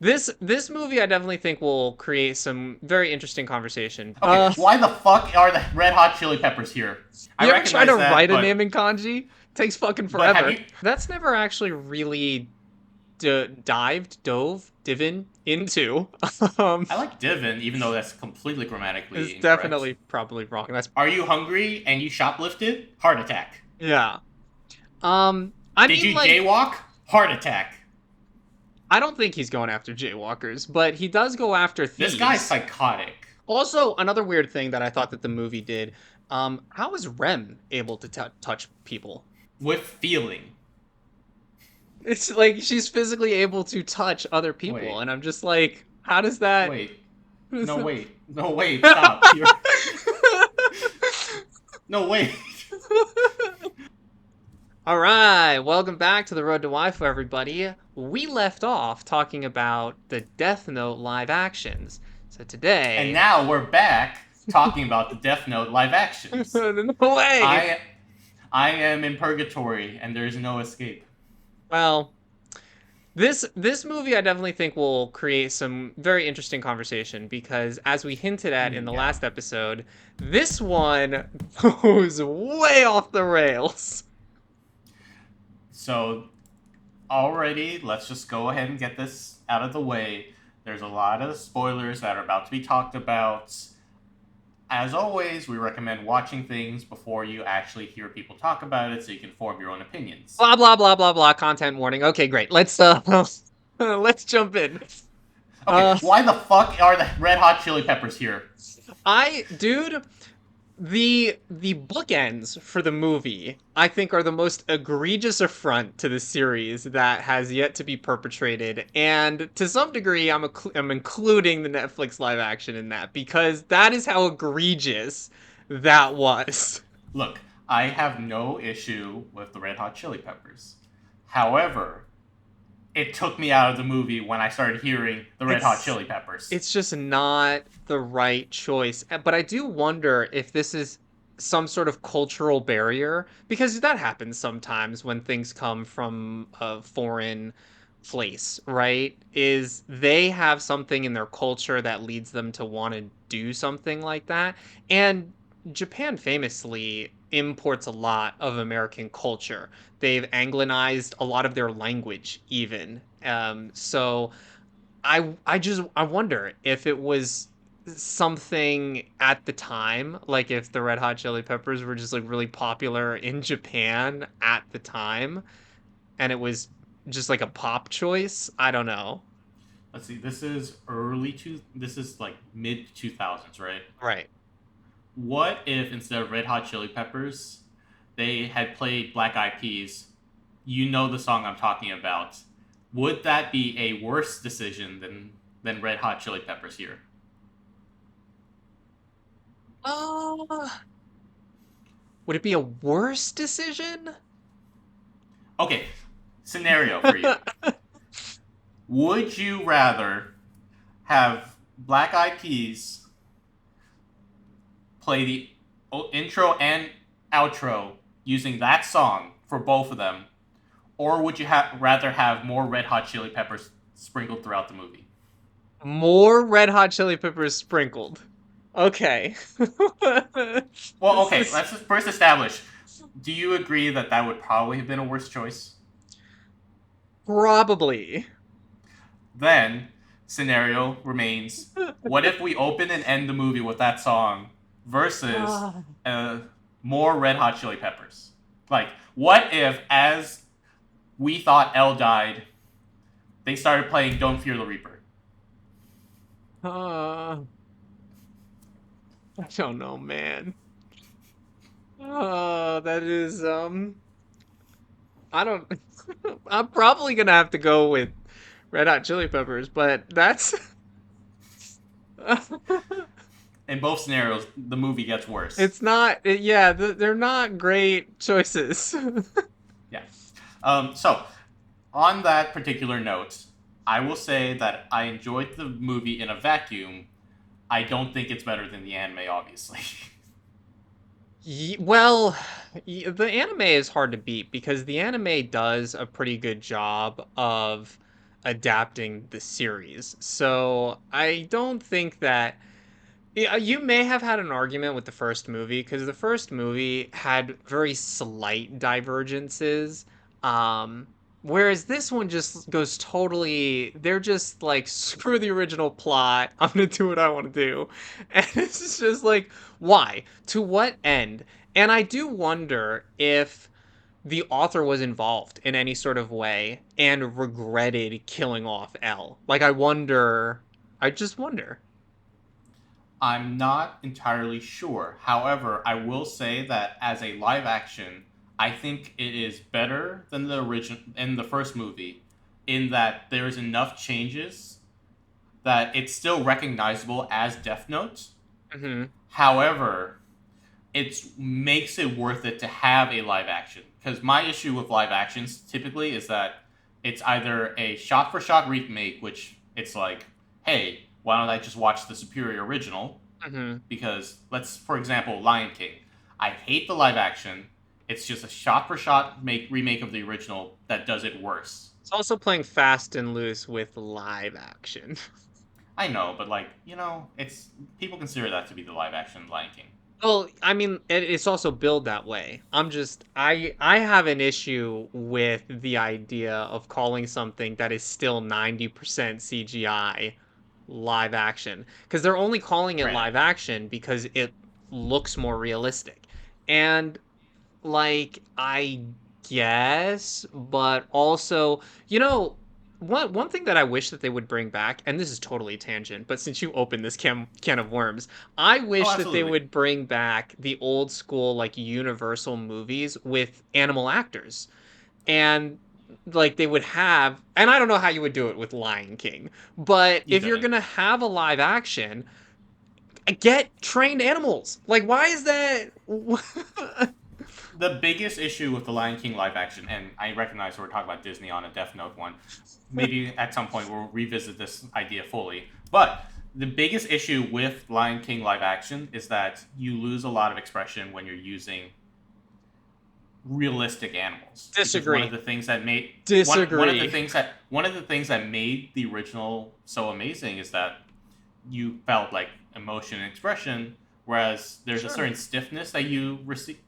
This movie I definitely think will create some very interesting conversation. Okay, why the fuck are the Red Hot Chili Peppers here? I You ever try recognize to that, write a name in kanji? Takes fucking but have forever. you? That's never actually really divin into. um, I like Divin, even though that's completely is grammatically incorrect. definitely probably wrong. That's Are you hungry and you shoplifted? Heart attack. yeah. I Did mean, you like, jaywalk? Heart attack. I don't think he's going after jaywalkers, but he does go after This guy's thieves. psychotic. Also, another weird thing that I thought that the movie did, how is Rem able to touch people? With feeling. It's like she's physically able to touch other people, Wait, and I'm just like, how does that? wait. No, wait. No, wait. Stop. You're. No, wait. All right, welcome back to the Road to Waifu, everybody. We left off talking about the Death Note live actions. So And today, now we're back talking about the Death Note live actions. no way. I I am in purgatory and there's no escape. Well, this movie I definitely think will create some very interesting conversation because as we hinted at in the Yeah. last episode, this one goes way off the rails. So already, let's just go ahead and get this out of the way. There's a lot of spoilers that are about to be talked about. As always, we recommend watching things before you actually hear people talk about it so you can form your own opinions. Blah blah blah blah blah content warning. Okay, great. Let's let's jump in. Okay, Uh why the fuck are the Red Hot Chili Peppers here? dude, the bookends for the movie I think are the most egregious affront to the series that has yet to be perpetrated, and to some degree I'm including the Netflix live action in that because that is how egregious that was. Look, I have no issue with the Red Hot Chili Peppers. However, it took me out of the movie when I started hearing the Red Hot It's Chili Peppers. it's just not the right choice. But I do wonder if this is some sort of cultural barrier because that happens sometimes when things come from a foreign place, right? Is they have something in their culture that leads them to want to do something like that. And Japan famously imports a lot of American culture. They've Anglicized a lot of their language even. So I wonder if it was something at the time, like if the Red Hot Chili Peppers were just like really popular in Japan at the time, and it was just like a pop choice. I don't know. Let's see, this is like mid 2000s, right? Right. What if instead of Red Hot Chili Peppers, they had played Black Eyed Peas? You know the song I'm talking about. Would that be a worse decision than Red Hot Chili Peppers here? Uh, would it be a worse decision? Okay, scenario for you. Would you rather have Black Eyed Peas play the intro and outro using that song for both of them, or would you rather have more Red Hot Chili Peppers sprinkled throughout the movie? More Red Hot Chili Peppers sprinkled. Okay. Well, This okay, is let's just first establish. Do you agree that that would probably have been a worse choice? probably. Then, scenario remains: what if we open and end the movie with that song versus uh, more Red Hot Chili Peppers? Like, what if, as we thought L died, they started playing "Don't Fear the Reaper"? Uh, I don't know, man. That is I don't I'm probably gonna have to go with Red Hot Chili Peppers, but that's In both scenarios, the movie gets worse. it's not yeah, they're not great choices. Yeah. So, on that particular note, I will say that I enjoyed the movie in a vacuum. I don't think it's better than the anime, obviously. Well, the anime is hard to beat because the anime does a pretty good job of adapting the series. So I don't think that yeah, you may have had an argument with the first movie because the first movie had very slight divergences. Um, Whereas this one just goes totally, they're just like, screw the original plot. I'm gonna do what I want to do. And it's just like, why? To what end? And I do wonder if the author was involved in any sort of way and regretted killing off L. Like, I just wonder. I'm not entirely sure. However, I will say that as a live action, I think it is better than the original in the first movie, in that there is enough changes that it's still recognizable as Death Note. Hmm. However, it makes it worth it to have a live action. Because my issue with live actions typically is that it's either a shot for shot remake, which it's like, hey, why don't I just watch the superior original? Hmm. Because let's, for example, Lion King. I hate the live action. It's just a shot for shot remake of the original that does it worse. It's also playing fast and loose with live action. I know, but like, it's people consider that to be the live action Lion King. Well, I mean, it's also billed that way. I have an issue with the idea of calling something that is still 90% CGI live action because they're only calling it Granted. live action because it looks more realistic. And like I guess, but also, one thing that I wish that they would bring back, and this is totally tangent, but since you opened this can of worms, I Oh, wish that they absolutely. would bring back the old school like Universal movies with animal actors. And like they would have, and I don't know how you would do it with Lion King, but You if you're couldn't. gonna have a live action, get trained animals. Like why is that The biggest issue with the Lion King live action, and I recognize we're talking about Disney on a Death Note one. Maybe at some point we'll revisit this idea fully. But the biggest issue with Lion King live action is that you lose a lot of expression when you're using realistic animals. Because one of disagree. the things that made Disagree. one of the things that made the original so amazing is that you felt like emotion and expression, whereas there's a Sure. certain stiffness that you receive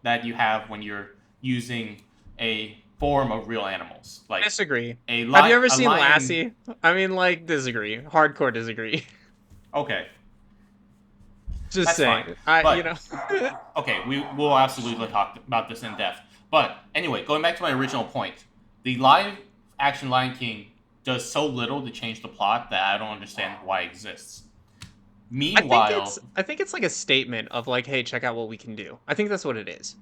that you have when you're using a form of real animals, like Disagree. Have you ever a seen lion. Lassie? I mean, like, disagree. Hardcore disagree. Okay, Just that's fine, saying. but okay, we will absolutely talk about this in depth. But anyway, going back to my original point, the live action Lion King does so little to change the plot that I don't understand why it exists. Meanwhile, I think it's like a statement of like, hey, check out what we can do. I think that's what it is.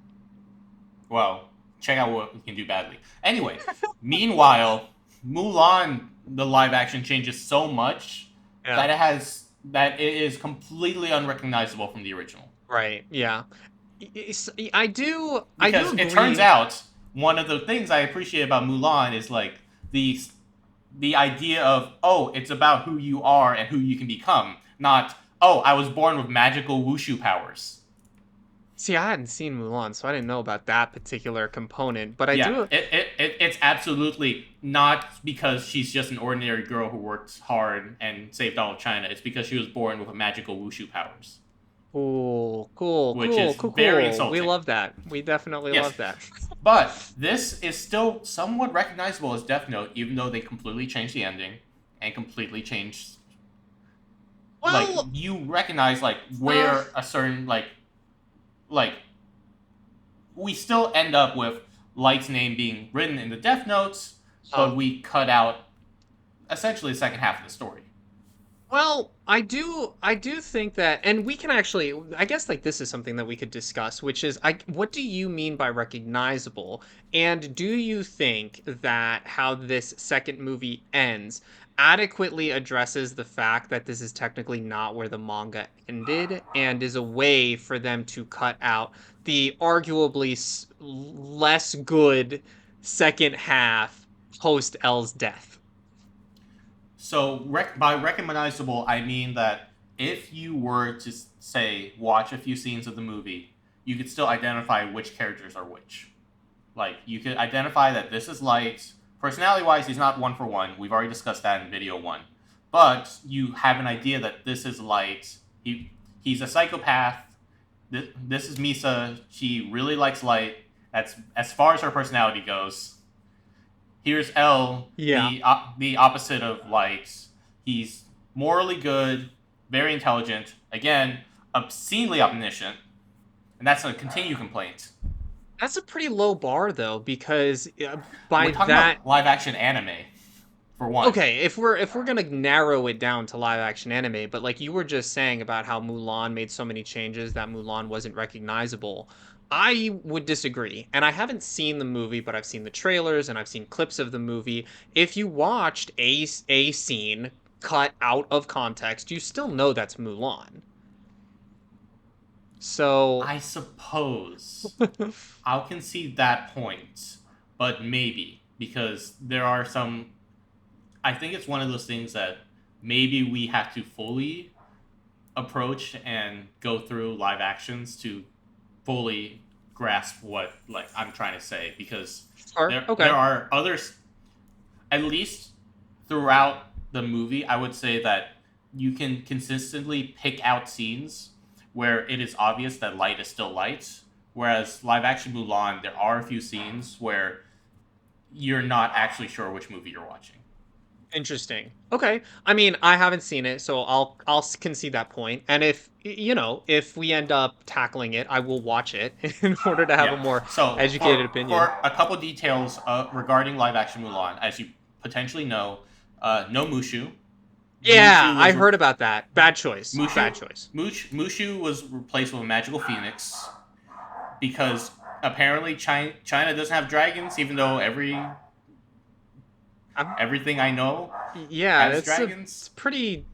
well, check out what we can do badly. Anyway, meanwhile, Mulan, the live action changes so much Yeah. that it is completely unrecognizable from the original. Right. Yeah. I do Because it turns agree. out one of the things I appreciate about Mulan is like the the idea of, oh, it's about who you are and who you can become, not, oh, I was born with magical wushu powers. See, I hadn't seen Mulan, so I didn't know about that particular component, but I Yeah, do. it's absolutely not because she's just an ordinary girl who worked hard and saved all of China. It's because she was born with magical wushu powers, Cool, cool, which cool, is cool, very cool. We insulting. love that. We definitely Yes, love that. but this is still somewhat recognizable as Death Note, even though they completely changed the ending and completely changed. Like, Well, you recognize like uh, where a certain like we still end up with Light's name being written in the Death Notes, uh, but we cut out essentially the second half of the story. Well, I do think that, and we can actually, I guess like this is something that we could discuss, which is what do you mean by recognizable? And do you think that how this second movie ends adequately addresses the fact that this is technically not where the manga ended and is a way for them to cut out the arguably less good second half post L's death? So by recognizable, I mean that if you were to say watch a few scenes of the movie, you could still identify which characters are which. Like, you could identify that this is Light Personality wise, he's not one for one. We've already discussed that in video one. But you have an idea that this is Light. He's a psychopath. This is Misa. She really likes Light. That's as far as her personality goes. Here's L, Yeah. the opposite of Light. He's morally good, very intelligent. Again, obscenely omniscient, and that's a continued complaint. That's a pretty low bar though, because We're by talking that, about live action anime, for one. okay, if we're gonna narrow it down to live action anime, but like you were just saying about how Mulan made so many changes that Mulan wasn't recognizable, I would disagree. And I haven't seen the movie, but I've seen the trailers and I've seen clips of the movie. If you watched a scene cut out of context, you still know that's Mulan. So I suppose I'll concede that point, but maybe because there are some. I think it's one of those things that maybe we have to fully approach and go through live actions to fully grasp what like I'm trying to say because sure, there okay. are others at least throughout the movie I would say that you can consistently pick out scenes where it is obvious that Light is still Light, whereas live action Mulan there are a few scenes where you're not actually sure which movie you're watching. Interesting. Okay. I mean, I haven't seen it, so I'll concede that point. And if if we end up tackling it, I will watch it in order to have a Yeah. more So educated opinion. for a couple details regarding live action Mulan, as you potentially know, no Mushu. Yeah, Mushu I was heard about that. Bad choice. Bad Mushu choice. Mushu was replaced with a magical phoenix because apparently China doesn't have dragons, even though I'm, everything I know yeah, has it's dragons. pretty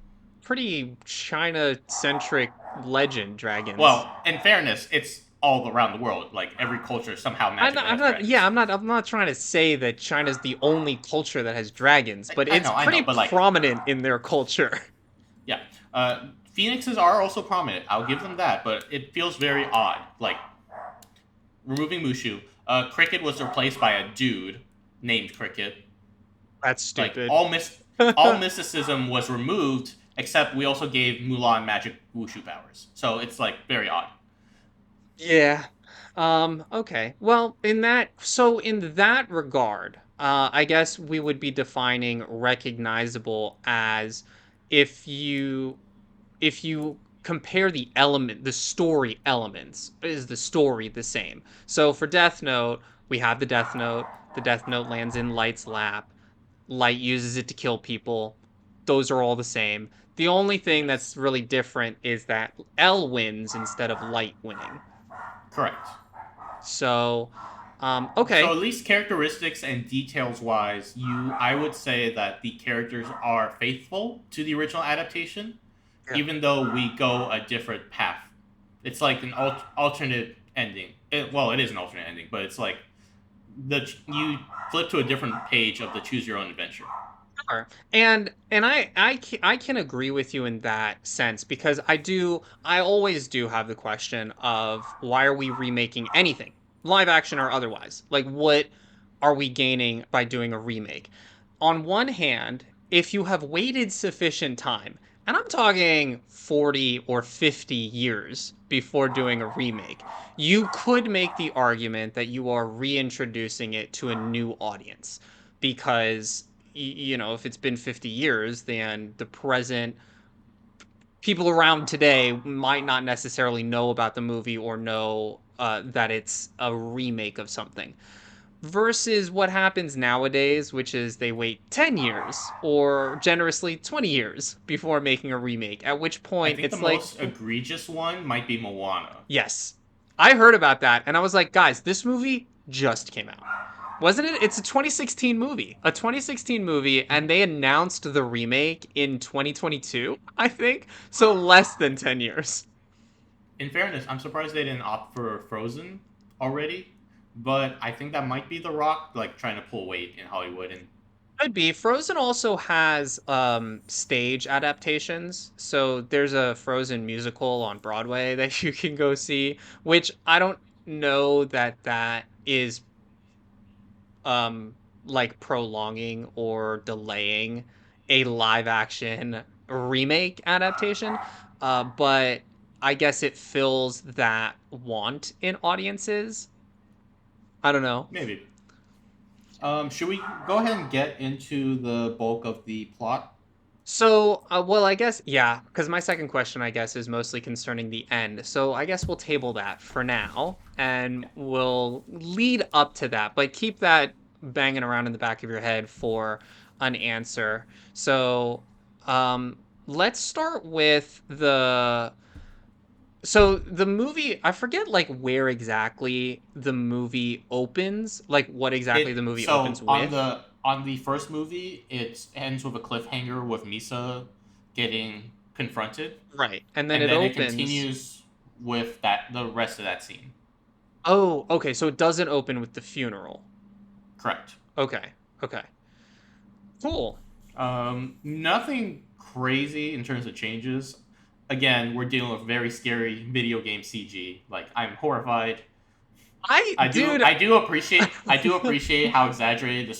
China-centric legend, dragons. Well, in fairness, it's all around the world. Like every culture somehow magically I'm has not, yeah, dragons. I'm not trying to say that China's the only culture that has dragons, but it's I know, pretty but like prominent in their culture. yeah. Phoenixes are also prominent. I'll give them that, but it feels very odd. Like removing Mushu, Cricket was replaced by a dude named Cricket. That's Like stupid. all mysticism was removed, except we also gave Mulan magic wushu powers. So it's like very odd. Yeah. Okay. Well, in that regard, I guess we would be defining recognizable as if you if you compare the story elements, is the story the same? So for Death Note, we have the Death Note. The Death Note lands in Light's lap. Light uses it to kill people. Those are all the same. The only thing Yes, that's really different is that L wins instead of Light winning. correct. So, So okay. at least characteristics and details wise, you I would say that the characters are faithful to the original adaptation, Yeah. even though we go a different path. It's like an alternate ending. Well, it is an alternate ending, but it's like you flip to a different page of the choose your own adventure. Sure. And I can agree with you in that sense because I always do have the question of why are we remaking anything, live action or otherwise? Like what are we gaining by doing a remake? On one hand, if you have waited sufficient time, and I'm talking 40 or 50 years before doing a remake, you could make the argument that you are reintroducing it to a new audience because if it's been 50 years, then the present people around today might not necessarily know about the movie or know that it's a remake of something. Versus what happens nowadays, which is they wait 10 years or generously 20 years before making a remake, at which I point think the it's like, most egregious one might be Moana. yes, I heard about that and I was like, guys, this movie just came out. Wasn't it? It's a 2016 movie. A 2016 movie, and they announced the remake in 2022, I think. So less than 10 years. In fairness, I'm surprised they didn't opt for Frozen already, but I think that might be The Rock like trying to pull weight in Hollywood and Could be. Frozen also has stage adaptations. So there's a Frozen musical on Broadway that you can go see, which I don't know that is um like prolonging or delaying a live action remake adaptation. But I guess it fills that want in audiences. I don't know. Maybe. Should we go ahead and get into the bulk of the plot? So, well, I guess, yeah, because my second question, I guess, is mostly concerning the end. So, I guess we'll table that for now and Yeah. we'll lead up to that, but keep that banging around in the back of your head for an answer. So, let's start with the movie, I forget like where exactly the movie opens, like what exactly the movie opens So on with. the first movie, it ends with a cliffhanger with Misa getting confronted, Right. And then and it then it opens. continues with the rest of that scene. Oh, okay. So it doesn't open with the funeral. Correct. Okay. Okay. Cool. Nothing crazy in terms of changes. Again, we're dealing with very scary video game CG. Like, I'm horrified. Dude, I do appreciate how exaggerated the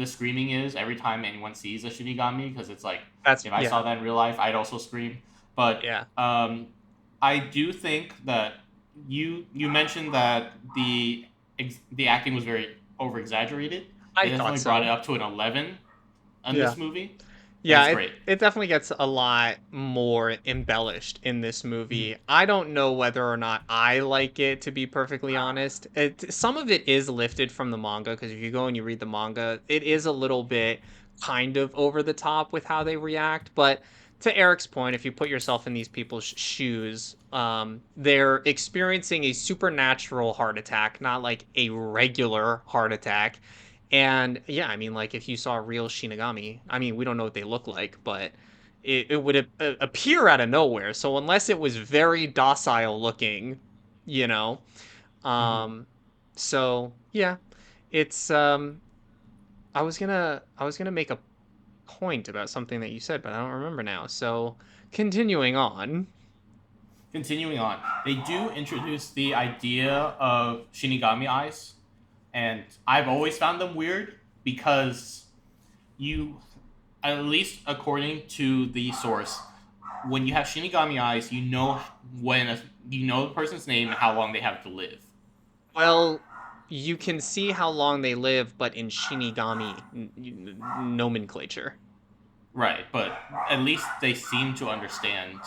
screaming is every time anyone sees a Shinigami, because it's like, that's, if I saw yeah. that in real life, I'd also scream. But Yeah. I do think that you mentioned that the acting was very over exaggerated. They I thought definitely brought it so. up to an 11 in Yeah. this movie, and Yeah, it's it great. it definitely gets a lot more embellished in this Mhm. movie. I don't know whether or not I like it, to be perfectly honest. Some of it is lifted from the manga because if you go and you read the manga, it is a little bit kind of over the top with how they react. But to Eric's point, if you put yourself in these people's shoes, they're experiencing a supernatural heart attack, not like a regular heart attack. And yeah, I mean, like if you saw a real Shinigami, I mean, we don't know what they look like, but it would appear out of nowhere. So unless it was very docile looking, you know, Mhm. um, so yeah, it's I was gonna make a point about something that you said, but I don't remember now. So continuing on. Continuing on, they do introduce the idea of Shinigami eyes, and I've always found them weird because you, at least according to the source, when you have Shinigami eyes, you know you know the person's name and how long they have to live. Well, you can see how long they live, but in Shinigami nomenclature. Right, but at least they seem to understand.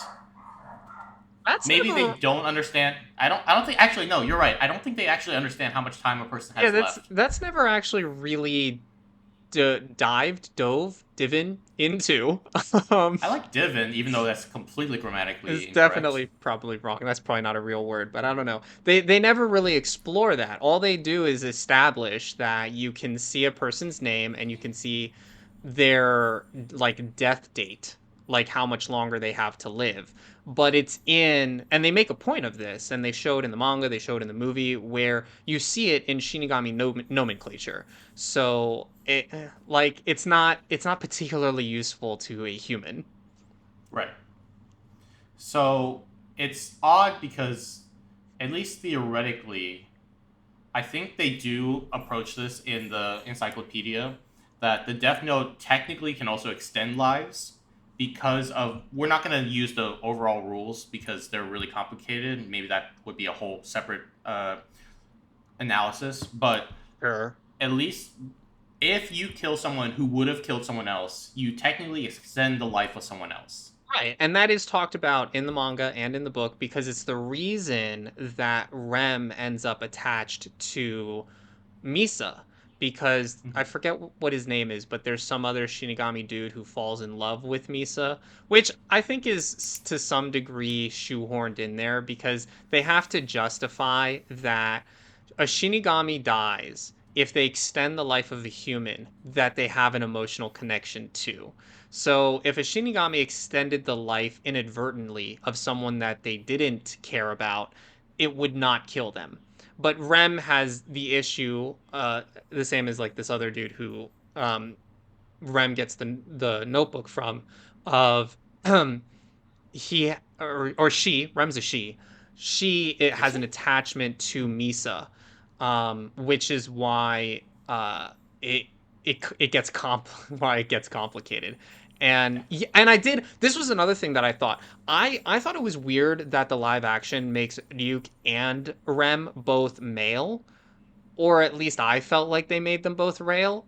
That's Maybe they never don't understand. I don't think actually no, you're right. I don't think they actually understand how much time a person Yeah, has that's left. that's never actually really divin into. um, I like Divin, even though that's completely is grammatically incorrect. definitely probably wrong. That's probably not a real word, but I don't know. They never really explore that. All they do is establish that you can see a person's name and you can see their like death date, like how much longer they have to live. But it's in, and they make a point of this, and they show it in the manga, they show it in the movie, where you see it in Shinigami nomenclature. So it's not particularly useful to a human. Right. So it's odd because, at least theoretically, I think they do approach this in the encyclopedia that the Death Note technically can also extend lives because of. We're not going to use the overall rules because they're really complicated. Maybe that would be a whole separate analysis. But Sure. at least if you kill someone who would have killed someone else, you technically extend the life of someone else. Right. And that is talked about in the manga and in the book because it's the reason that Rem ends up attached to Misa. Because I Mhm. forget what his name is, but there's some other Shinigami dude who falls in love with Misa, which I think is to some degree shoehorned in there because they have to justify that a Shinigami dies if they extend the life of a human that they have an emotional connection to. So if a Shinigami extended the life inadvertently of someone that they didn't care about, it would not kill them. But Rem has the issue, the same as like this other dude who Rem gets the notebook from, of he or she, Rem's a she it Is has an it? attachment to Misa, which is why it it gets why it gets complicated. And I did, this was another thing that I thought. I thought it was weird that the live action makes Ryuk and Rem both male, or at least I felt like they made them both male.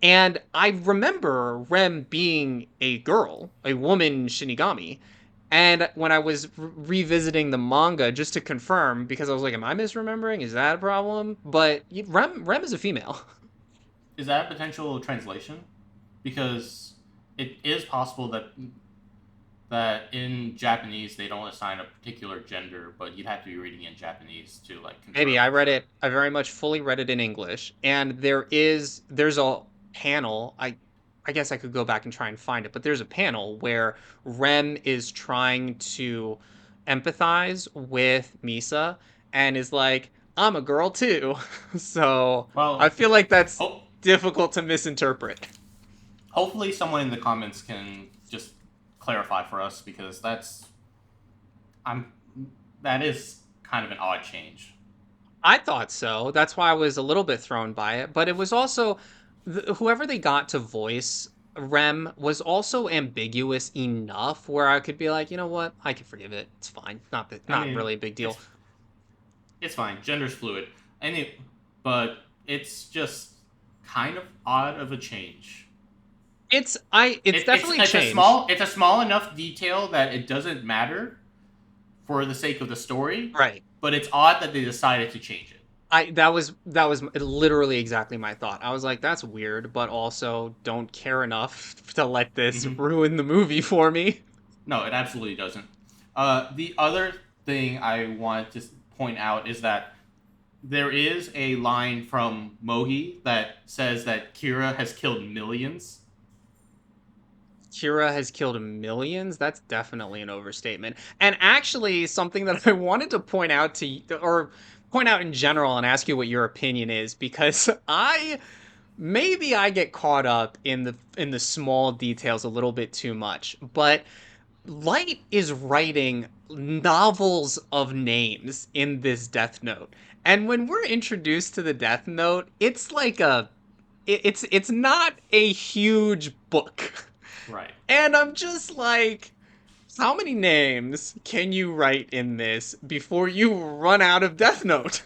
And I remember Rem being a girl, a woman Shinigami. And when I was revisiting the manga just to confirm, because I was like, "Am I misremembering? Is that a problem?" But Rem is a female. Is that a potential translation? Because it is possible that in Japanese they don't assign a particular gender, but you'd have to be reading in Japanese to like Maybe confirm I for read sure. it. I very much fully read it in English, and there's a panel. I guess I could go back and try and find it, but there's a panel where Rem is trying to empathize with Misa and is like, "I'm a girl too." So I Well, feel like that's hope difficult to misinterpret. hopefully someone in the comments can just clarify for us because I'm that is kind of an odd change. I thought so. That's why I was a little bit thrown by it. But it was also whoever they got to voice Rem was also ambiguous enough where I could be like, you know what, I can forgive it. It's fine. I Not mean, really a big deal. it's it's fine. Gender's fluid. But it's just kind of odd of a change. It's definitely It's a changed. small enough detail that it doesn't matter for the sake of the story, Right. but it's odd that they decided to change it. I that was literally exactly my thought. I was like, that's weird, but also don't care enough to let this Mm-hmm. ruin the movie for me. No, it absolutely doesn't. The other thing I wanted to point out is that there is a line from Mogi that says that Kira has killed millions. Kira has killed millions. That's definitely an overstatement. And actually, something that I wanted to point out or point out in general and ask you what your opinion is, because maybe I get caught up in the small details a little bit too much, but Light is writing novels of names in this Death Note. And when we're introduced to the Death Note, it's like it's not a huge book. Right. And I'm just like, how many names can you write in this before you run out of Death Note?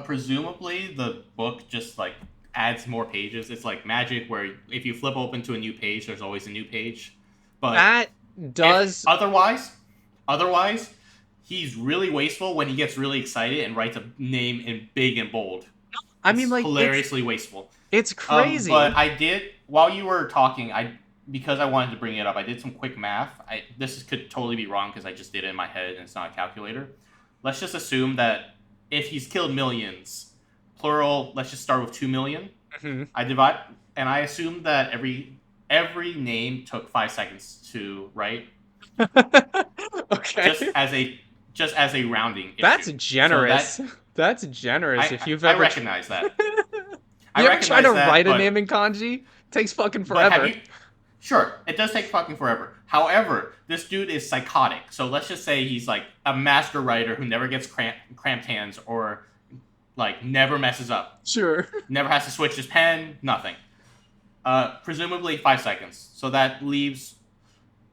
Presumably, the book just like adds more pages. It's like magic, where if you flip open to a new page, there's always a new page. But That if does. otherwise, he's really wasteful when he gets really excited and writes a name in big and bold. I mean, It's like hilariously wasteful. it's But crazy. I did while you were talking. Because I wanted to bring it up. I did some quick math. This could totally be wrong because I just did it in my head and it's not a calculator. Let's just assume that if he's killed millions, plural. Let's just start with 2 million. Mhm. I divide and I assume that every name took 5 seconds to write, Okay. just as a rounding That's issue. So generous. That's generous. If you've I ever recognize that. I you ever try recognize to that, write a name in kanji? Takes fucking but have forever. you? Sure, it does take fucking forever. However, this dude is psychotic. So let's just say he's like a master writer who never gets cramped hands or like never messes up, Sure. never has to switch his pen, nothing. Presumably 5 seconds. So that leaves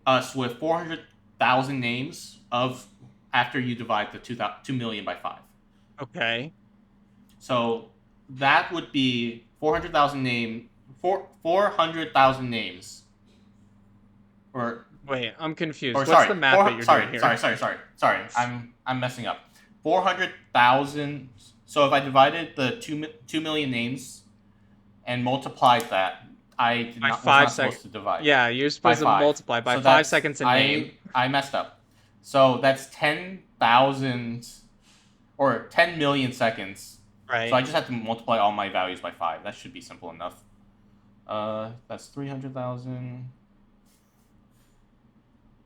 us with 400,000 names of after you divide the 2 million by 5. Okay. So that would be 400,000 names, or Wait, I'm confused. or What's sorry, the math that you're doing here? sorry. I'm messing up. 400,000. So if I divided the 2 million names and multiplied that, By was five not seconds. supposed to divide Yeah, you're by supposed to 5. multiply by So 5 seconds a name. I messed up. So that's 10,000 or 10 million seconds. So Right. I just have to multiply all my values by 5. That should be simple enough. That's 300,000.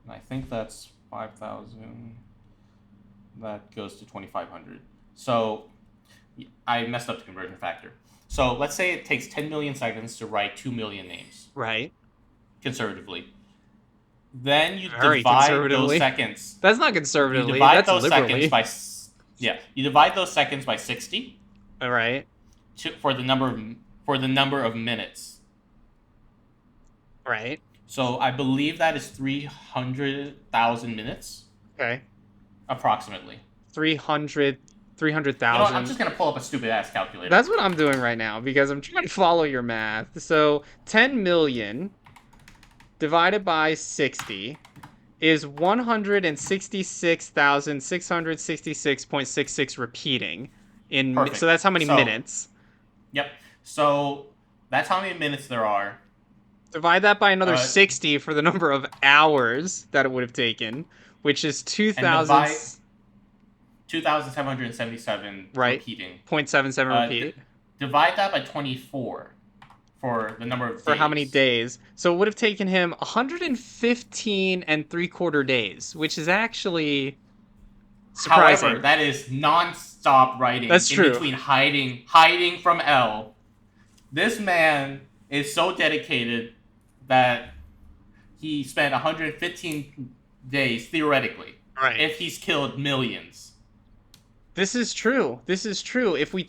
I think that's 5,000. That goes to 2,500. So I messed up the conversion factor. So let's say it takes 10 million seconds to write 2 million names, Right. conservatively. Then you Very divide those conservatively. seconds. That's not You conservatively. divide That's those seconds liberally. by yeah. You divide those seconds by 60 All right. for the number of for the number of minutes. Right. So I believe that is 300,000 minutes, Okay. approximately. 300, You know what? I'm 300,000. just gonna pull up a stupid ass calculator. That's what I'm doing right now because I'm trying to follow your math. So 10 million divided by 60 is 166,666.66 repeating so Perfect. that's how many So, minutes. yep. So that's how many minutes there are. Divide that by another Uh, 60 for the number of hours that it would have taken, which is and 2,000, divide 2,777 right? repeating. 0.77 repeat. Divide that by 24 for the number of For how many days. days? So it would have taken him 115 and three-quarter days, which is actually However, surprising. that is non-stop writing That's in true. between hiding from L. This man is so dedicated that he spent 115 days theoretically Right. if he's killed millions. This is true. This is true. So, If we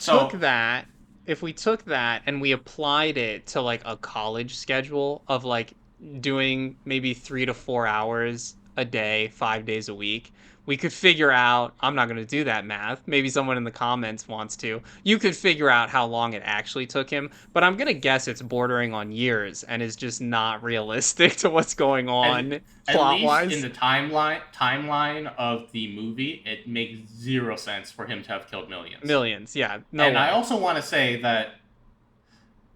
took that and we applied it to like a college schedule of like doing maybe 3 to 4 hours a day, 5 days a week, we could figure out, I'm not going to do that math. Maybe someone in the comments wants to. You could figure out how long it actually took him, but I'm going to guess it's bordering on years and is just not realistic to what's going at, on at plot least in wise. the timeline of the movie, it makes zero sense for him to have killed millions. Millions. Yeah, no And I way. also want to say that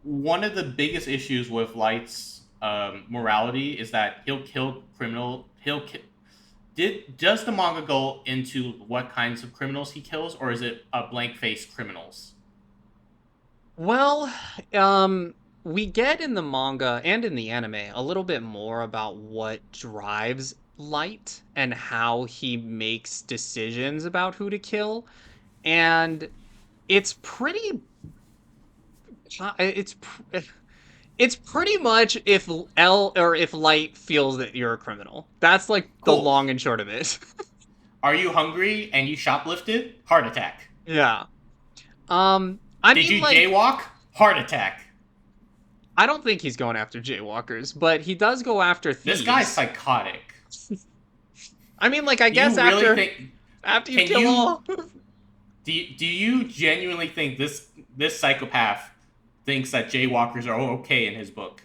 one of the biggest issues with Light's morality is that he'll kill criminal. Does the manga go into what kinds of criminals he kills, or is it a blank face criminals? Well, um, we get in the manga and in the anime a little bit more about what drives Light and how he makes decisions about who to kill. And it's pretty, it's, it's pretty much if L or if Light feels that you're a criminal. That's like the Cool. long and short of it. Are you hungry and you shoplifted? Heart attack. Yeah. I Did mean, you like, jaywalk? Heart attack. I don't think he's going after jaywalkers, but he does go after This guy's thieves. psychotic. I mean, like, I guess You really after think? you Can kill you? all. Do you genuinely think this psychopath thinks that jaywalkers are okay in his book?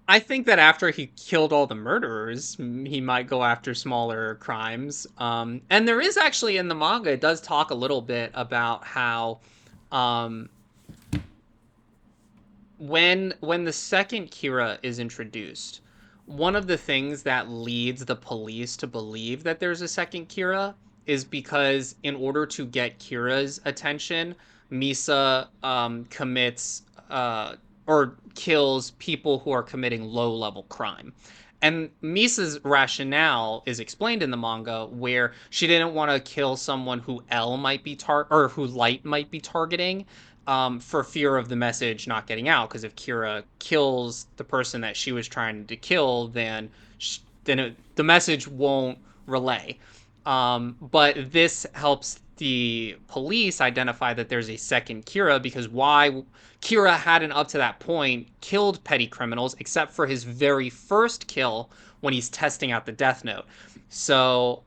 I think that after he killed all the murderers, he might go after smaller crimes. And there is actually in the manga, it does talk a little bit about how, um, when the second Kira is introduced, one of the things that leads the police to believe that there's a second Kira is because in order to get Kira's attention, Misa commits or kills people who are committing low level crime. And Misa's rationale is explained in the manga where she didn't want to kill someone who L might be or who Light might be targeting, for fear of the message not getting out. Because if Kira kills the person that she was trying to kill, then the message won't relay. But this helps the police identify that there's a second Kira because why Kira hadn't up to that point killed petty criminals except for his very first kill when he's testing out the Death Note. So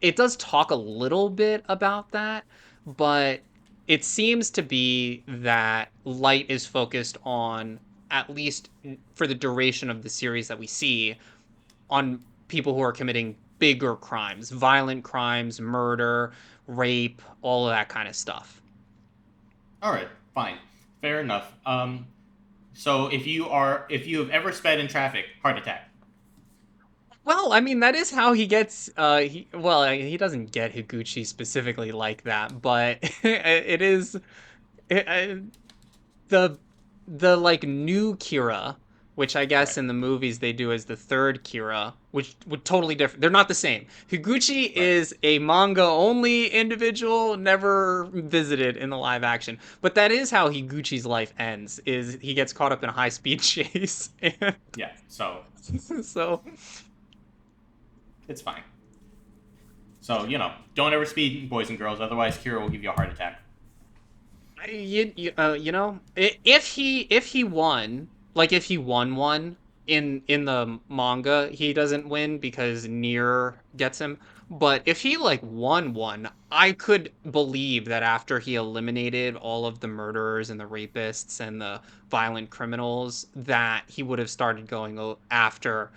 it does talk a little bit about that, but it seems to be that Light is focused on, at least for the duration of the series that we see, on people who are committing bigger crimes, violent crimes, murder, rape, all of that kind of stuff. All right, fine, fair enough. So if you have ever sped in traffic, heart attack. Well, I mean that is how he gets he doesn't get Higuchi specifically like that, but it is it, the like new Kira, which I guess Right. in the movies they do as the third Kira, which would totally different. They're not the same. Higuchi Right. is a manga only individual, never visited in the live action. But that is how Higuchi's life ends. Is he gets caught up in a high speed chase, and Yeah. So so it's fine. So don't ever speed, boys and girls. Otherwise, Kira will give you a heart attack. If he won, like if he won one in the manga, he doesn't win because Nier gets him. But if he like won one, I could believe that after he eliminated all of the murderers and the rapists and the violent criminals, that he would have started going after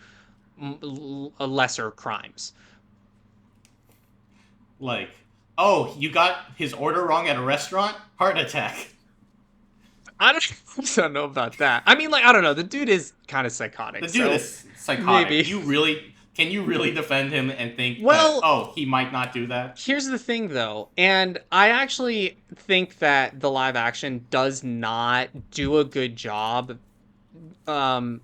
lesser crimes. Like, oh, you got his order wrong at a restaurant? Heart attack. I don't, I don't know about that. I mean, like, I don't know. The dude is kind of The psychotic, dude so is psychotic. maybe. You really can you really defend him and think that Well, oh he might not do that? here's the thing, though, and I actually think that the live action does not do a good job um,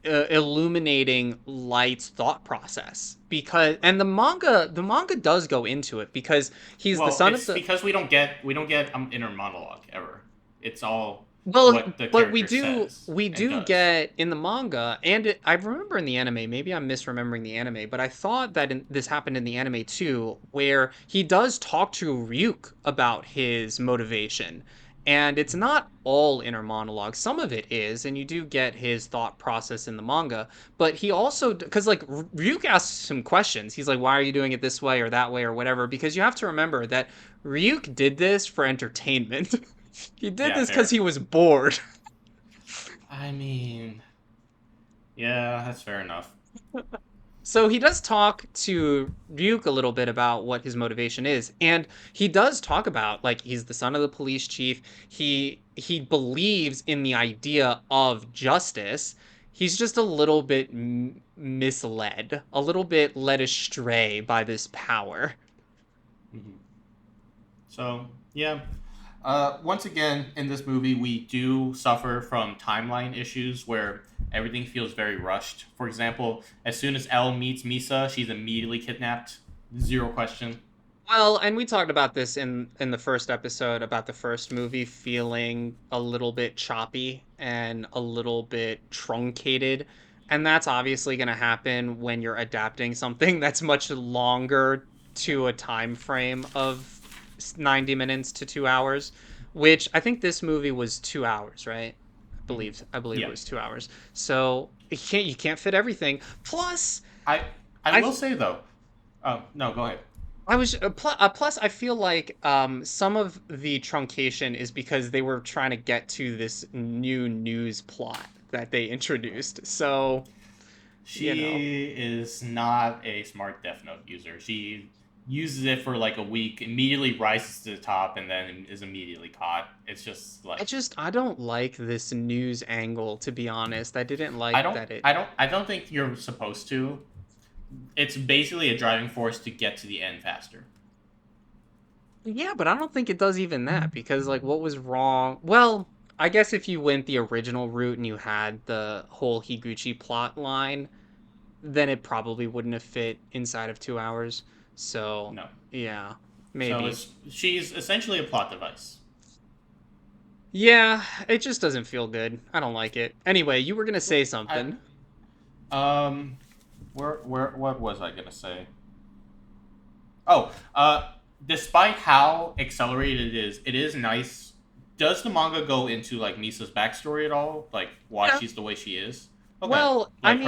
illuminating Light's thought process because, and the manga does go into it because he's the Well, son of it's the because we don't get inner monologue ever. It's all Well, what the but character says we and do does. get in the manga, and I remember in the anime. Maybe I'm misremembering the anime, but I thought that this happened in the anime too, where he does talk to Ryuk about his motivation, and it's not all inner monologue. Some of it is, and you do get his thought process in the manga. But he also, because like Ryuk asks him questions, he's like, "Why are you doing it this way or that way or whatever?" Because you have to remember that Ryuk did this for entertainment. He did Yeah, this because fair. he was bored. I mean, yeah, that's fair enough. So he does talk to Ryuk a little bit about what his motivation is. And he does talk about like he's the son of the police chief. He believes in the idea of justice. He's just a little bit misled, a little bit led astray by this power. Mhm. So yeah, once again in this movie we do suffer from timeline issues where everything feels very rushed. For example, as soon as Elle meets Misa, she's immediately kidnapped. Zero question. Well, and we talked about this in the first episode about the first movie feeling a little bit choppy and a little bit truncated, and that's obviously going to happen when you're adapting something that's much longer to a time frame of 90 minutes to 2 hours, which I think this movie was 2 hours, right? Mhm. I believe it Yeah, was 2 hours. So, you can't fit everything. Plus, I I I will say though. Oh no, go ahead. I was plus I feel like some of the truncation is because they were trying to get to this new news plot that they introduced. So, you know. She is not a smart Death Note user. She uses it for like a week, immediately rises to the top, and then is immediately caught. It's just like I don't like this news angle, to be honest. I didn't I like don't that it I don't I don't think you're supposed to. It's basically a driving force to get to the end faster. Yeah, but I don't think it does even that because like what was wrong? Well, I guess if you went the original route and you had the whole Higuchi plot line, then it probably wouldn't have fit inside of 2 hours. So, No. yeah, So maybe. she's essentially a plot device. Yeah, it just doesn't feel good. I don't like it. Anyway, you were gonna say I something. um where what was I gonna say? Oh, despite how accelerated it is nice. Does the manga go into like Misa's backstory at all? Like why Yeah. she's the way she is? Okay, Well, I like mean,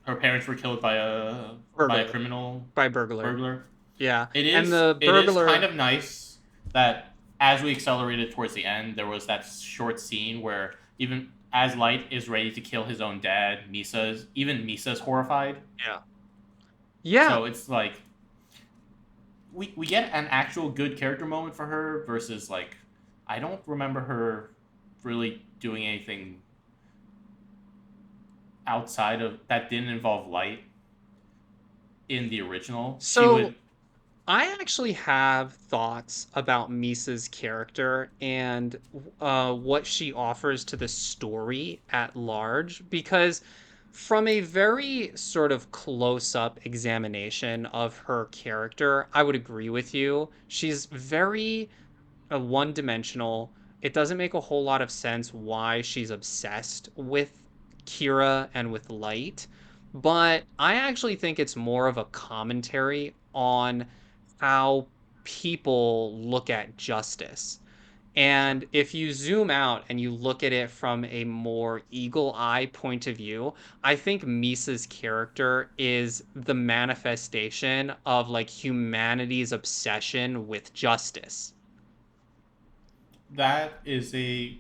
her parents were killed by a burglar criminal by burglar. burglar. Yeah, It and is the it is kind burglar. of nice that as we accelerated towards the end, there was that short scene where even as Light is ready to kill his own dad, Misa's horrified. Yeah. Yeah. So it's like we get an actual good character moment for her versus like I don't remember her really doing anything outside of that didn't involve Light in the original. She So would I actually have thoughts about Misa's character and what she offers to the story at large, because from a very sort of close up examination of her character, I would agree with you. She's very one dimensional. It doesn't make a whole lot of sense why she's obsessed with Kira and with Light, but I actually think it's more of a commentary on how people look at justice. Sure. And if you zoom out and you look at it from a more eagle eye point of view, I think Misa's character is the manifestation of like humanity's obsession with justice. That is a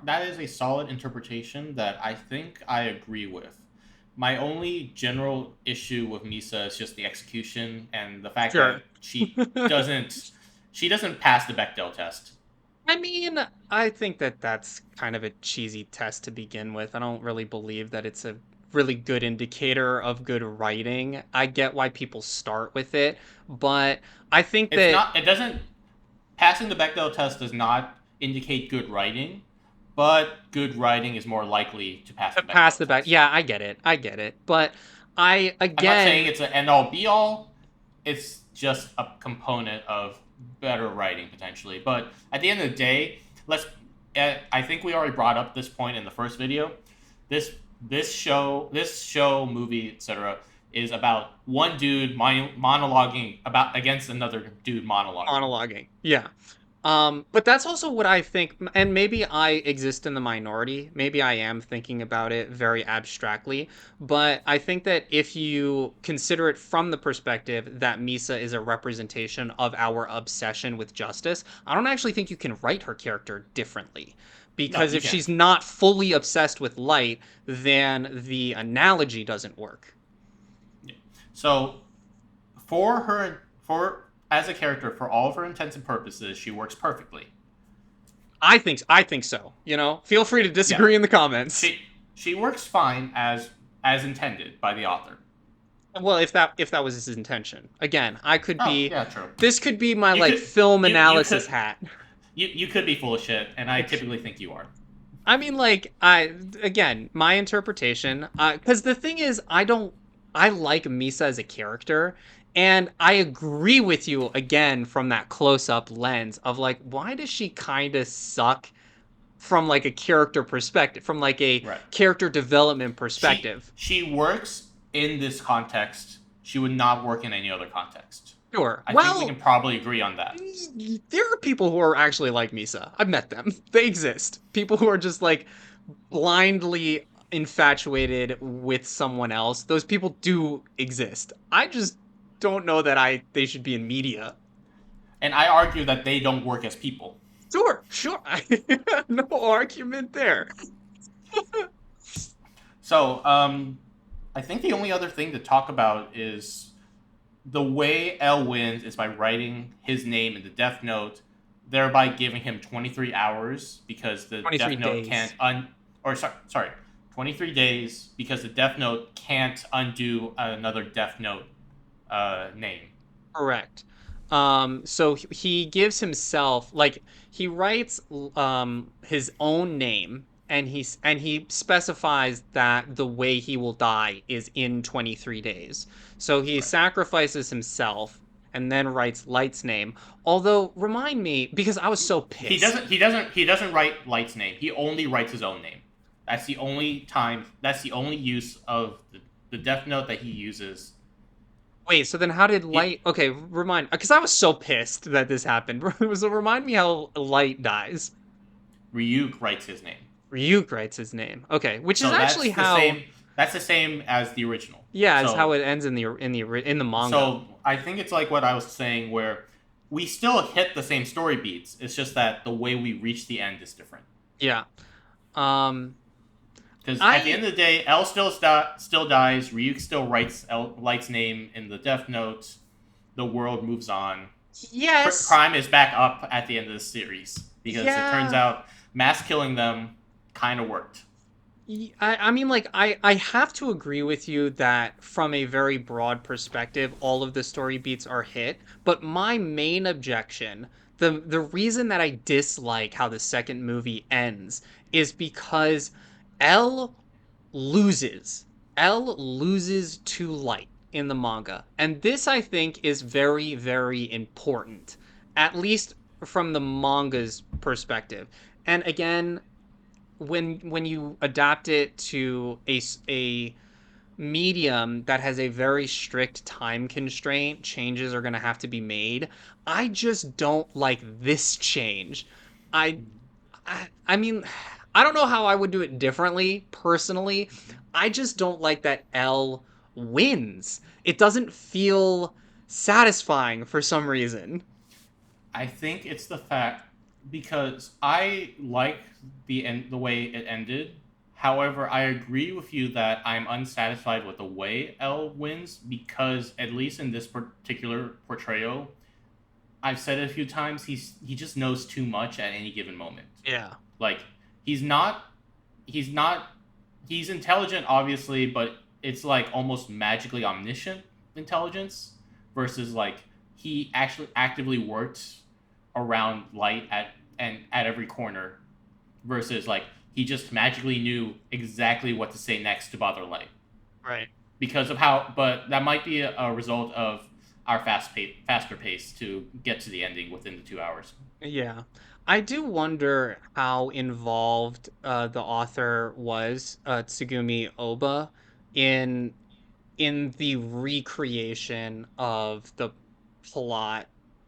that is a solid interpretation that I think I agree with. My only general issue with Misa is just the execution and the fact Sure. that she doesn't pass the Bechdel test. I mean, I think that that's kind of a cheesy test to begin with. I don't really believe that it's a really good indicator of good writing. I get why people start with it, but I think It's that not. It doesn't. Passing the Bechdel test does not indicate good writing, but good writing is more likely to pass the pass Bechdel the back. test. Yeah, I get it. I get it. But I, I'm not saying again, it's an end all be all. It's just a component of better writing potentially. But at the end of the day, let's. I think we already brought up this point in the first video. This this show, movie, etc., is about one dude monologuing about against another dude monologuing. monologuing. Yeah. But that's also what I think, and maybe I exist in the minority. Maybe I am thinking about it very abstractly, but I think that if you consider it from the perspective that Misa is a representation of our obsession with justice, I don't actually think you can write her character differently. No, Because you if can't. she's not fully obsessed with light, then the analogy doesn't work. So for her, for as a character, for all of her intents and purposes, she works perfectly. I think so. Feel free to Yeah, disagree in the comments. she works fine as intended by the author. Well, if that was his intention. Again, I could Oh be yeah, true. this could be my You like could film you analysis could hat. you could be full of shit, and I typically think you are. I mean, like, again, my interpretation, cuz the thing is I like Misa as a character, and I agree with you again from that close-up lens of like why does she kind of suck from like a character perspective, from like a Right. character development She perspective. she works in this context. She would not work in any other context. Sure. I think we can Well, probably agree on that. there are people who are actually like Misa. I've met them. They exist. People who are just like blindly infatuated with someone else. Those people do exist. I just don't know that I they should be in media. And I argue that they don't work as people. Sure, sure. No argument there. So, I think the only other thing to talk about is the way L wins is by writing his name in the Death Note, thereby giving him 23 hours because the 23 Death Note days. can't sorry, 23 days because the Death Note can't undo another Death Note name. Correct. So he gives himself like he writes his own name and he specifies that the way he will die is in 23 days. So he Right. sacrifices himself and then writes Light's name. Although remind me because I was so pissed. He doesn't write Light's name. He only writes his own name. That's the only time. That's the only use of the Death Note that he uses. Wait, so then how did He Light okay, remind because I was so pissed that this happened. So remind me how Light dies. Ryuk writes his name. Ryuk writes his name. Okay, which is So actually that's the how same. That's the same as the original. yeah, is how So it ends in the manga. so I think it's like what I was saying, where we still hit the same story beats. It's just that the way we reach the end is different. Yeah. Um Because at the I end of the day, L still dies. Ryuk still writes Light's name in the Death Note. The world moves on. yes. Prime is back up at the end of the series because it turns Yeah. out mass killing them kind of worked. I mean like I have to agree with you that from a very broad perspective all of the story beats are hit, but my main objection, the reason that I dislike how the second movie ends is because L loses. L loses to Light in the manga. And this, I think, is very, very important, at least from the manga's perspective. And again, when you adapt it to a medium that has a very strict time constraint, changes are going to have to be made. I just don't like this change. I I mean, I don't know how I would do it differently personally. I just don't like that L wins. It doesn't feel satisfying for some reason. I think it's the fact because I like the way it ended. However, I agree with you that I'm unsatisfied with the way L wins because at least in this particular portrayal, I've said it a few times, he just knows too much at any given moment. Yeah. Like he's not he's not he's intelligent obviously, but it's like almost magically omniscient intelligence versus like he actually actively works around light at every corner versus like he just magically knew exactly what to say next to bother light Right. because of how but that might be a result of our faster pace to get to the ending within the 2 hours. Yeah. I do wonder how involved the author was, Tsugumi Oba, in the recreation of the plot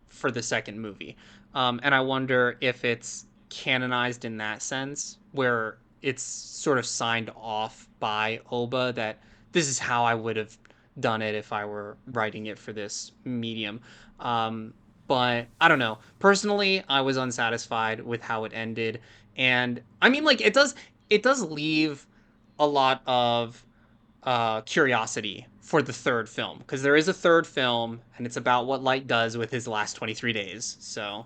for the second movie. And I wonder if it's canonized in that sense, where it's sort of signed off by Oba that this is how I would have done it if I were writing it for this medium. Um, but I don't know. Personally, I was unsatisfied with how it ended. And I mean, like, it does leave a lot of curiosity for the third film because there is a third film and it's about what Light does with his last 23 days. So,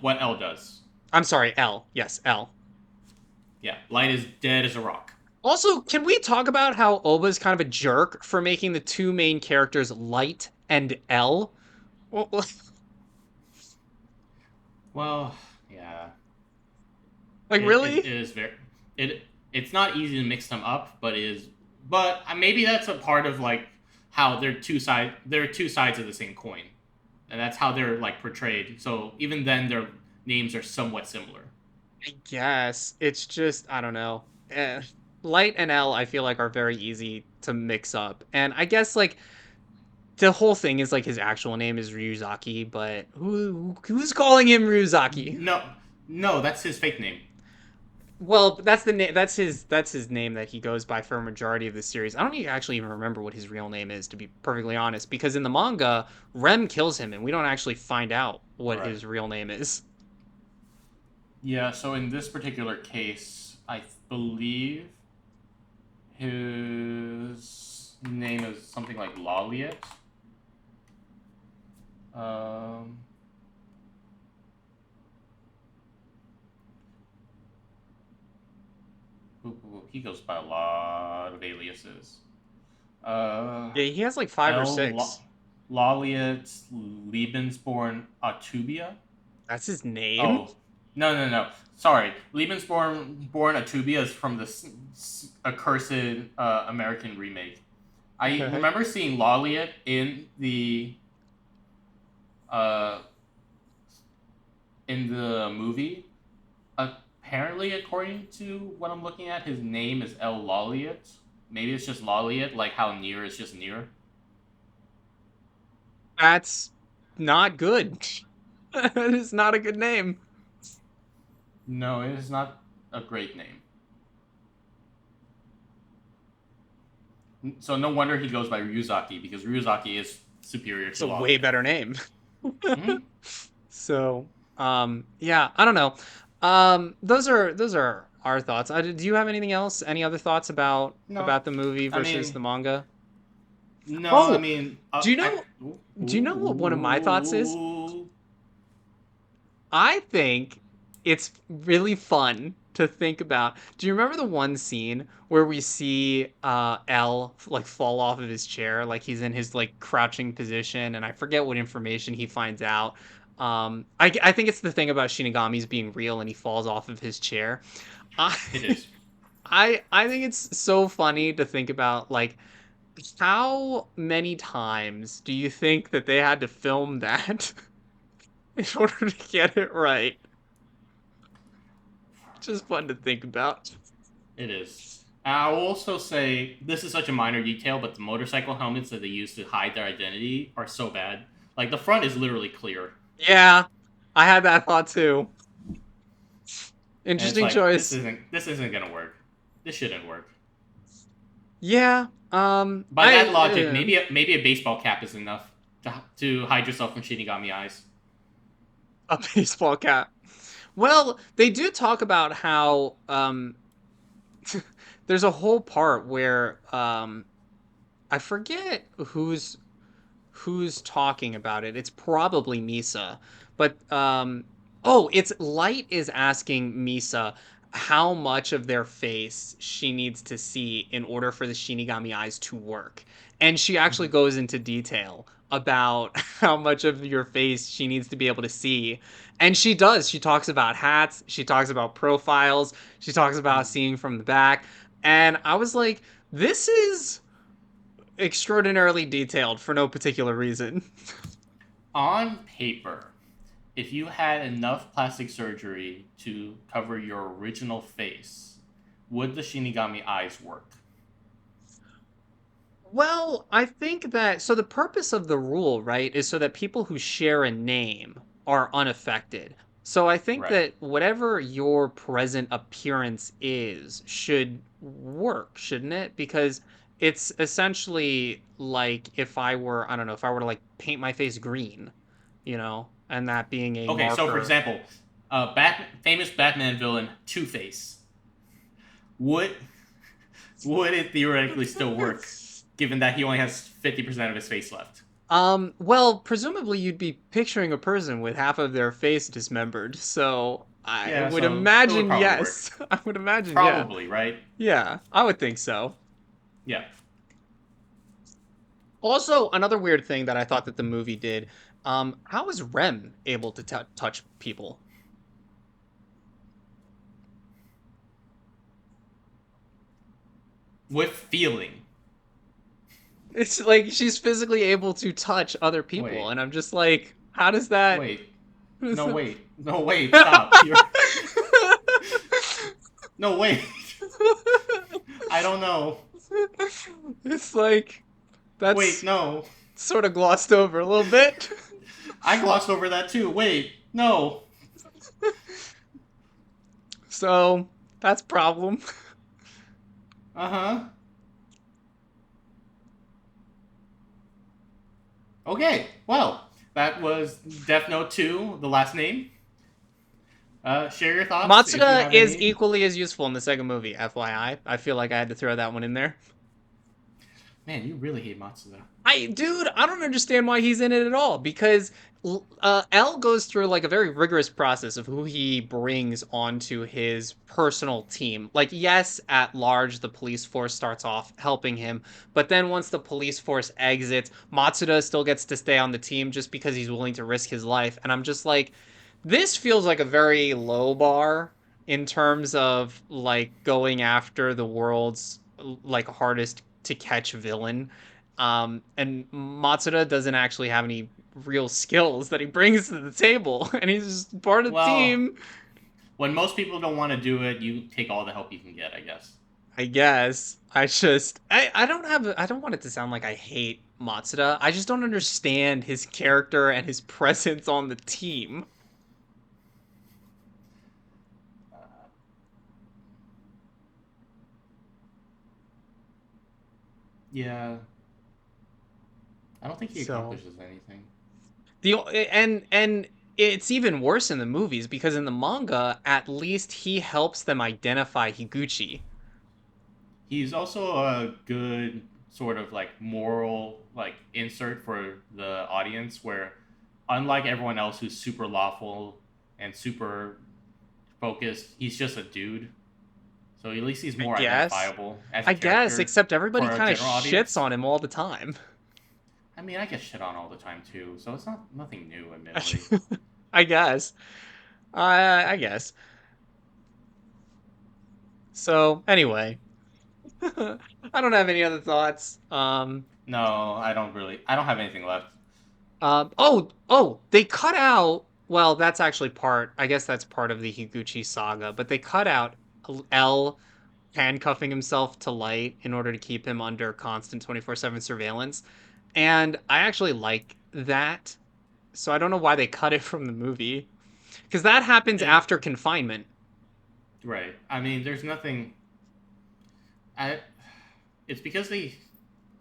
What L does. I'm sorry, L. Yes, L. Yeah, light is dead as a rock. Also, can we talk about how Oba's kind of a jerk for making the two main characters Light and L? Well, Well, yeah, like, it really? is very it's not easy to mix them up, but it is. But maybe that's a part of like how they're two sides of the same coin, and that's how they're like portrayed. So even then, their names are somewhat similar. I guess it's just I don't know. Light and L, I feel like are very easy to mix up, and I guess like the whole thing is like his actual name is Ryuzaki, but who's calling him Ryuzaki? No, no, that's his fake name. Well, that's the name. That's his name that he goes by for a majority of the series. I don't actually even remember what his real name is, to be perfectly honest, because in the manga, Rem kills him, and we don't actually find out what Right. his real name is. Yeah. So in this particular case, I believe his name is something like Laliet. Um, he goes by a lot of aliases. Uh, Yeah, he has like five or L. six. Laliet Lebensborn Atubia. That's his name. Oh, no, no, no. Sorry. Lebensborn Atubia is from the accursed American remake. I Okay. remember seeing Laliet uh, in the movie. Apparently, according to what I'm looking at, his name is El Laliet. Maybe it's just Laliet, like how near is just near. That's not good. That is not a good name. No, it is not a great name. So no wonder he goes by Ryuzaki because Ryuzaki is superior It's to a way Laliet. better name. Mm-hmm. So, yeah, I don't know. Those are our thoughts. Do you have anything else? Any other thoughts about No, the movie I versus the mean, manga? no, I Oh, mean, do you I. know? Ooh, Do you know what one of my thoughts is? ooh. I think it's really fun to think about. Do you remember the one scene where we see L like fall off of his chair, like he's in his like crouching position, and I forget what information he finds out. I think it's the thing about Shinigami's being real, and he falls off of his chair. I It is. I think it's so funny to think about like how many times do you think that they had to film that in order to get it right? Just fun to think about. It is. I'll also say this is such a minor detail, but the motorcycle helmets that they use to hide their identity are so bad. Like the front is literally clear, Yeah, I had that thought too. and it's Interesting like choice. this isn't gonna work. This shouldn't work. Yeah. By that logic, maybe a baseball cap is enough to hide yourself from Shinigami eyes. a baseball cap. Well, they do talk about how there's a whole part where I forget who's talking about it. It's probably Misa. But oh, it's Light is asking Misa how much of their face she needs to see in order for the Shinigami eyes to work. And she actually Mhm. goes into detail about how much of your face she needs to be able to see. And she does. She talks about hats, she talks about profiles, she talks about Mhm. seeing from the back. And I was like, this is extraordinarily detailed for no particular reason. On paper, if you had enough plastic surgery to cover your original face, would the Shinigami eyes work? Well, I think that so the purpose of the rule, right, is so that people who share a name are unaffected. So I think Right. that whatever your present appearance is should work, shouldn't it? Because it's essentially like if I were, I don't know, if I were to like paint my face green, and that being a Okay, so for marker. example, famous Batman villain Two Face. Would would it theoretically still work, given that he only has 50% of his face left? Well, presumably you'd be picturing a person with half of their face dismembered. So I Yeah, would so it would imagine probably work. yes. I would imagine, yeah. Probably, right? Yeah, I would think so. Yeah. Also, another weird thing that I thought that the movie did, how is Rem able to touch people? With feeling. It's like she's physically able to touch other people, Wait. and I'm just like, how does that Wait. No, wait. No, wait. Stop. You're. No, wait. I don't know. It's like Wait, that's no. sort of glossed over a little bit. I glossed over that too. Wait. No. So that's problem. Uh huh. Okay. Well, that was Death Note 2, the last name. Share your thoughts if you Matsuda have is any. equally as useful in the second movie, FYI. I feel like I had to throw that one in there. Man, you really hate Matsuda. Dude, I don't understand why he's in it at all because L goes through like a very rigorous process of who he brings onto his personal team. Like, yes, at large, the police force starts off helping him, but then once the police force exits, Matsuda still gets to stay on the team just because he's willing to risk his life. And I'm just like, this feels like a very low bar in terms of like going after the world's like hardest to catch villain. And Matsuda doesn't actually have any real skills that he brings to the table, and he's just part of the Well, team. when most people don't want to do it, you take all the help you can get, I guess. I guess I don't want it to sound like I hate Matsuda. I just don't understand his character and his presence on the team. Yeah, I don't think he So accomplishes anything. the and it's even worse in the movies because in the manga, at least he helps them identify Higuchi. He's also a good sort of like moral like insert for the audience where unlike everyone else who's super lawful and super focused, he's just a dude. So at least he's I more guess. identifiable as a I guess, character except everybody for a kind of general shits audience. on him all the time. I mean, I get shit on all the time too, so it's not nothing new, admittedly. I guess. I guess. So anyway, I don't have any other thoughts. No, I don't really. I don't have anything left. Oh, they cut out. Well, that's actually part. I guess that's part of the Higuchi saga. But they cut out L handcuffing himself to Light in order to keep him under constant 24/7 surveillance. And I actually like that. So I don't know why they cut it from the movie. Because that happens It, after confinement. right. I mean, there's nothing. I, it's because they,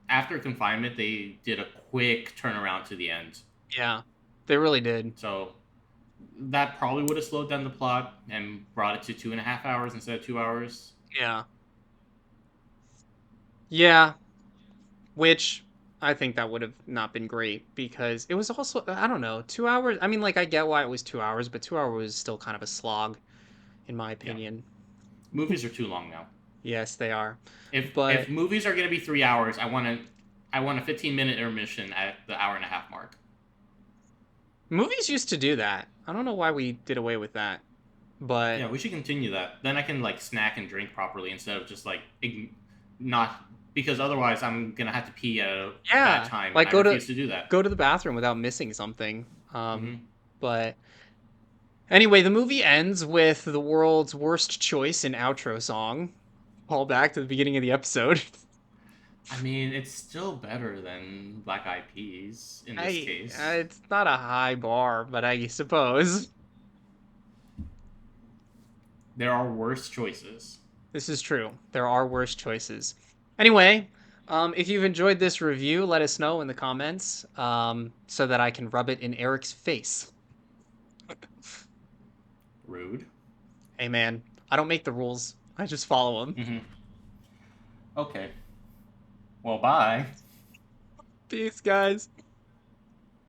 after confinement, they did a quick turnaround to the end. Yeah, they really did. So that probably would have slowed down the plot and brought it to 2.5 hours instead of 2 hours. Yeah. Yeah, which I think that would have not been great because it was also, I don't know, 2 hours. I mean, like, I get why it was 2 hours, but 2 hours was still kind of a slog, in my Yeah, opinion. movies are too long now. Yes, they are. If But movies are going to be 3 hours, I want a 15-minute intermission at the hour and a half mark. movies used to do that. I don't know why we did away with that. But Yeah, we should continue that. Then I can like snack and drink properly instead of just like not, because otherwise I'm gonna have to pee at a bad yeah, time, and like I refuse to do that. go to the bathroom without missing something. Hmm. But anyway, the movie ends with the world's worst choice in outro song. Call back to the beginning of the episode. I mean, it's still better than Black Eyed Peas in this case. It's not a high bar, but I suppose There are worse choices. this is true. There are worse choices. Anyway, if you've enjoyed this review, let us know in the comments, so that I can rub it in Eric's face. Rude. Hey man, I don't make the rules. I just follow them. Hmm. Okay. Well, bye. Peace, guys.